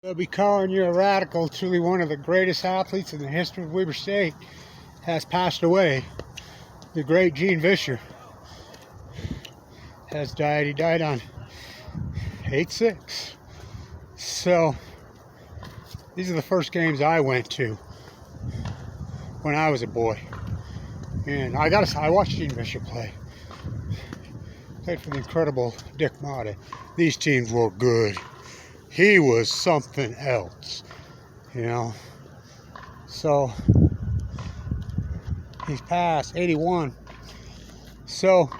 They'll be calling you a radical. Truly one of the greatest athletes in the history of Weber State has passed away. The great Visscher has died. He died on 8/6. So these are the first games I went to when I was a boy. And I watched Visscher play. Played for the incredible Dick Motta. These teams were good. He was something else, you know. So he's passed, 81. So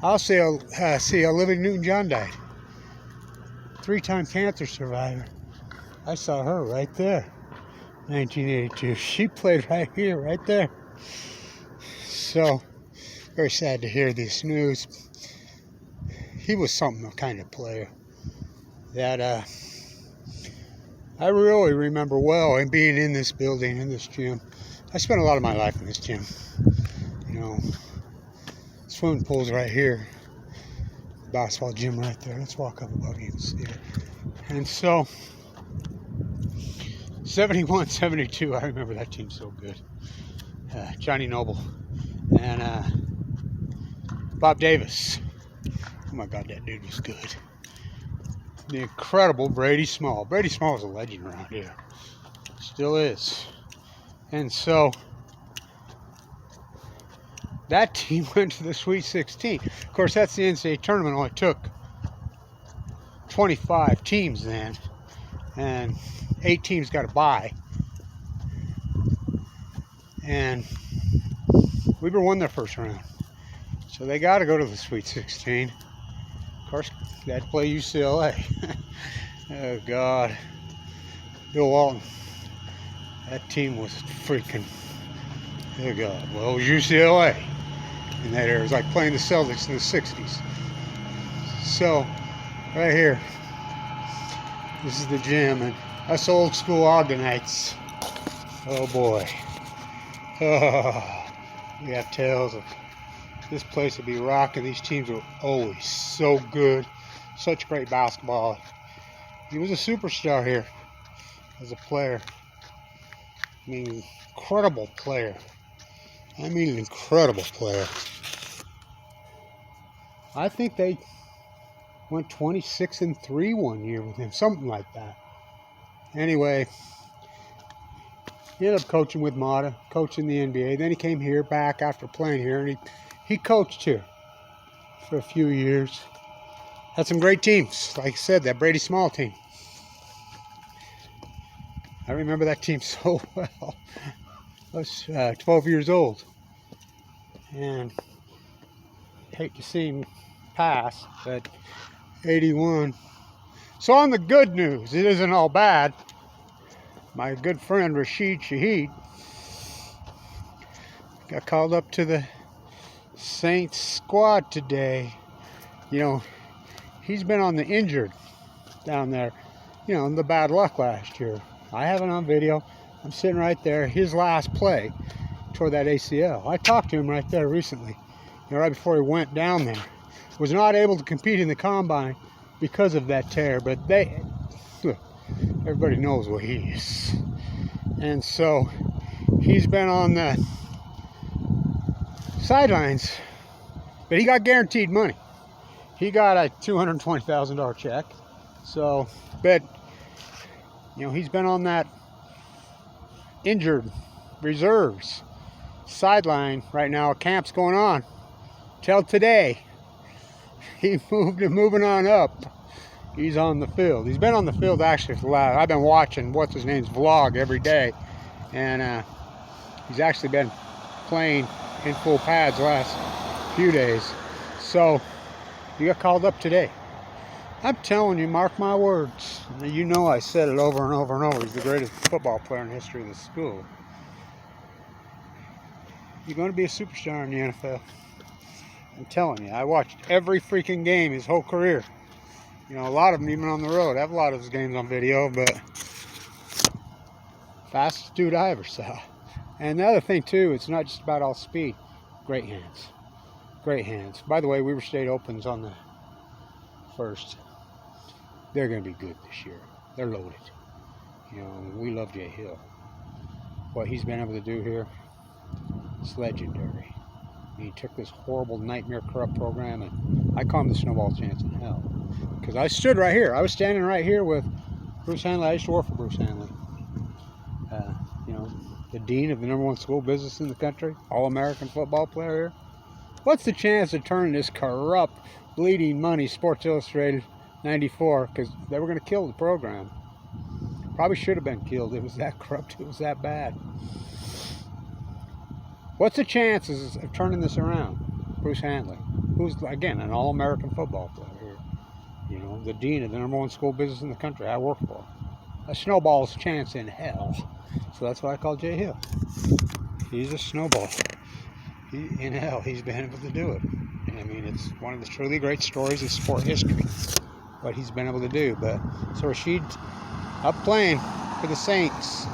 I'll say, Olivia Newton-John died. 3-time cancer survivor. I saw her right there, 1982. She played right here, right there. So very sad to hear this news. He was something kind of player that I really remember well, and being in this building, in this gym. I spent a lot of my life in this gym. You know, swimming pool's right here, basketball gym right there. Let's walk up above you and see it. And so 71, 72, I remember that team so good. Johnny Noble and Bob Davis. Oh my God, that dude was good. The incredible Brady Small. Brady Small is a legend around here. Still is. And so that team went to the Sweet 16. Of course, that's the NCAA tournament. Only took 25 teams then. And 8 teams got a bye. And Weber won their first round. So they got to go to the Sweet 16. Of course, they had to play UCLA. Oh, God. Bill Walton. That team was freaking, oh, God. Well, it was UCLA in that era. It was like playing the Celtics in the 60s. So, right here, this is the gym. And us old school Ogdenites. Oh, boy. Oh, we have tales of this place would be rocking. These teams were always so good. Such great basketball. He was a superstar here as a player. I mean, incredible player. I mean, an incredible player. I think they went 26-3 one year with him, something like that. Anyway, he ended up coaching with Motta, coaching the NBA. Then he came here back after playing here, and he coached here for a few years. Had some great teams. Like I said, that Brady Small team. I remember that team so well. I was 12 years old. And hate to see him pass, but 81. So on the good news, it isn't all bad. My good friend Rashid Shaheed got called up to the Saints squad today. You know, he's been on the injured down there, you know, in the bad luck last year. I have it on video. I'm sitting right there. His last play toward that ACL. I talked to him right there recently, you know, right before he went down there. Was not able to compete in the combine because of that tear, but everybody knows what he is. And so he's been on the sidelines, but he got guaranteed money. He got a $220,000 check. So, but, you know, he's been on that injured reserves sideline right now. Camp's going on till today. He moving on up. He's on the field. He's been on the field actually for the last. I've been watching what's his name's vlog every day, and he's actually been playing in full pads the last few days. So he got called up today. I'm telling you, mark my words. You know I said it over and over and over. He's the greatest football player in the history of the school. You're going to be a superstar in the NFL. I'm telling you. I watched every freaking game his whole career. You know, a lot of them even on the road. I have a lot of his games on video, but fastest dude I ever saw. And the other thing, too, it's not just about all speed. Great hands. Great hands. By the way, Weber State opens on the 1st. They're going to be good this year. They're loaded. You know, we love Jay Hill. What he's been able to do here, it's legendary. He took this horrible nightmare corrupt program, and I call him the snowball chance in hell. Because I stood right here. I was standing right here with Bruce Hanley. I used to work for Bruce Hanley. You know, the dean of the #1 school business in the country, all-American football player here. What's the chance of turning this corrupt, bleeding money, Sports Illustrated 94, because they were going to kill the program. Probably should have been killed. It was that corrupt. It was that bad. What's the chances of turning this around? Bruce Hanley, who's, again, an all-American football player here. You know, the dean of the #1 school business in the country I work for. A snowball's chance in hell. So that's why I call Jay Hill. He's a snowball. In hell, he's been able to do it. I mean, it's one of the truly great stories of sport history, what he's been able to do. But so Rashid's up playing for the Saints,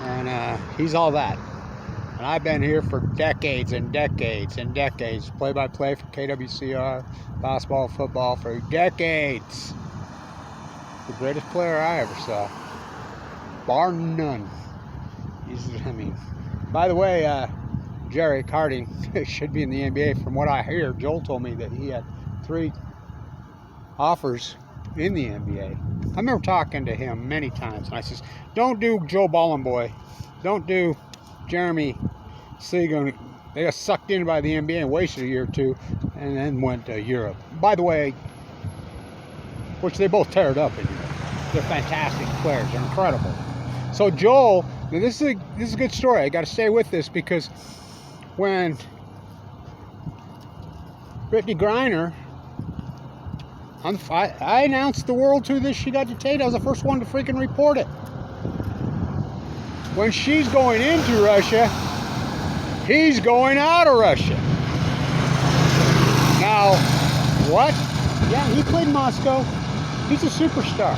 and he's all that. And I've been here for decades and decades and decades, play-by-play for KWCR, basketball, football for decades. The greatest player I ever saw, bar none. I mean, by the way, Jerry Harding should be in the NBA. From what I hear, Joel told me that he had 3 offers in the NBA. I remember talking to him many times, and I says, don't do Joe Ballenboy. Don't do Jeremy Seagon. They got sucked in by the NBA and wasted a year or 2, and then went to Europe. By the way, which they both teared up in Europe. They're fantastic players. They're incredible. So Joel, now this is a good story. I got to stay with this because when Brittany Griner, I announced the world to this. She got detained. I was the first one to freaking report it. When she's going into Russia, he's going out of Russia. Now, what? Yeah, he played Moscow. He's a superstar.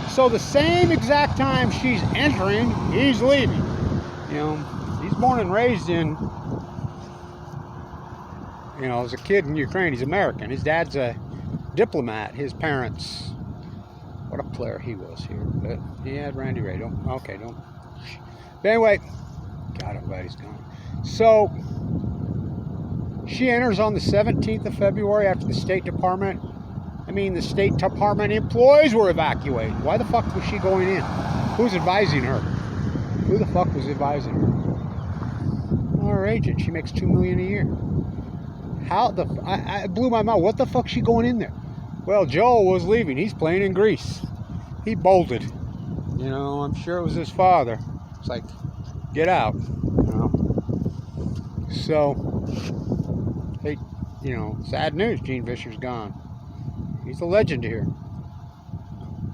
So the same exact time she's entering, he's leaving. You know, he's born and raised in, you know, as a kid in Ukraine. He's American. His dad's a diplomat. His parents, what a player he was here. But he had Randy Ray. But anyway, God, I'm glad he's gone. So she enters on the 17th of February after the State Department. The State Department employees were evacuated. Why the fuck was she going in? Who's advising her? Who the fuck was advising her? Our agent. She makes $2 million a year. I blew my mind. What the fuck's she going in there? Well, Joel was leaving. He's playing in Greece. He bolted. You know, I'm sure it was his father. It's like, get out. You know? So, hey, you know, sad news. Gene Vischer's gone. He's a legend here.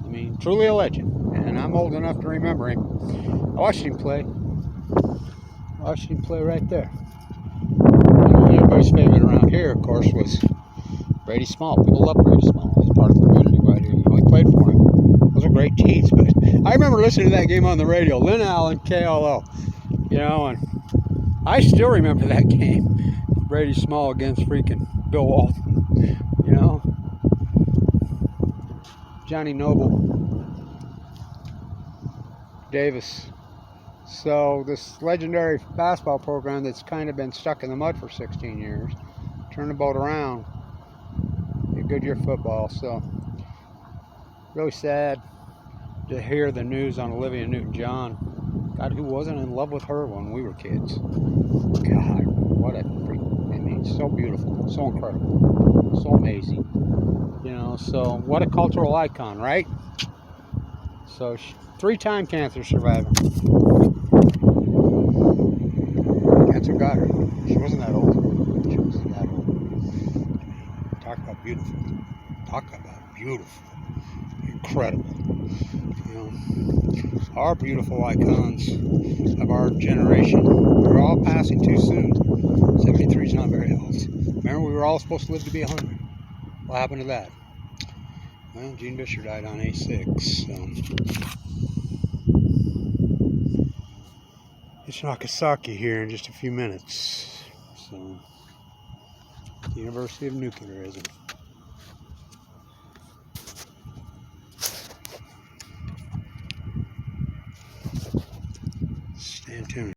I mean, truly a legend. And I'm old enough to remember him. I watched him play. Right there. Everybody's favorite around here, of course, was Brady Small. People love Brady Small. He's part of the community right here. You know, he played for him. Those were great teams. But I remember listening to that game on the radio. Lynn Allen, KLO. You know, and I still remember that game. Brady Small against freaking Bill Walton. You know. Johnny Noble, Davis. So this legendary basketball program that's kind of been stuck in the mud for 16 years, turned the boat around, a good year football. So really sad to hear the news on Olivia Newton-John. God, who wasn't in love with her when we were kids? God, what a freak. I mean, so beautiful, so incredible, so amazing. You know, so what a cultural icon, right? So 3-time cancer survivor. Cancer got her. She wasn't that old. She wasn't that old. Talk about beautiful. Talk about beautiful. Incredible. You know, our beautiful icons of our generation. We're all passing too soon. 73 is not very old. Remember, we were all supposed to live to be 100. What happened to that? Well, Gene Visscher died on 86. It's Nagasaki here in just a few minutes. So, the University of Nuclearism. Stay tuned.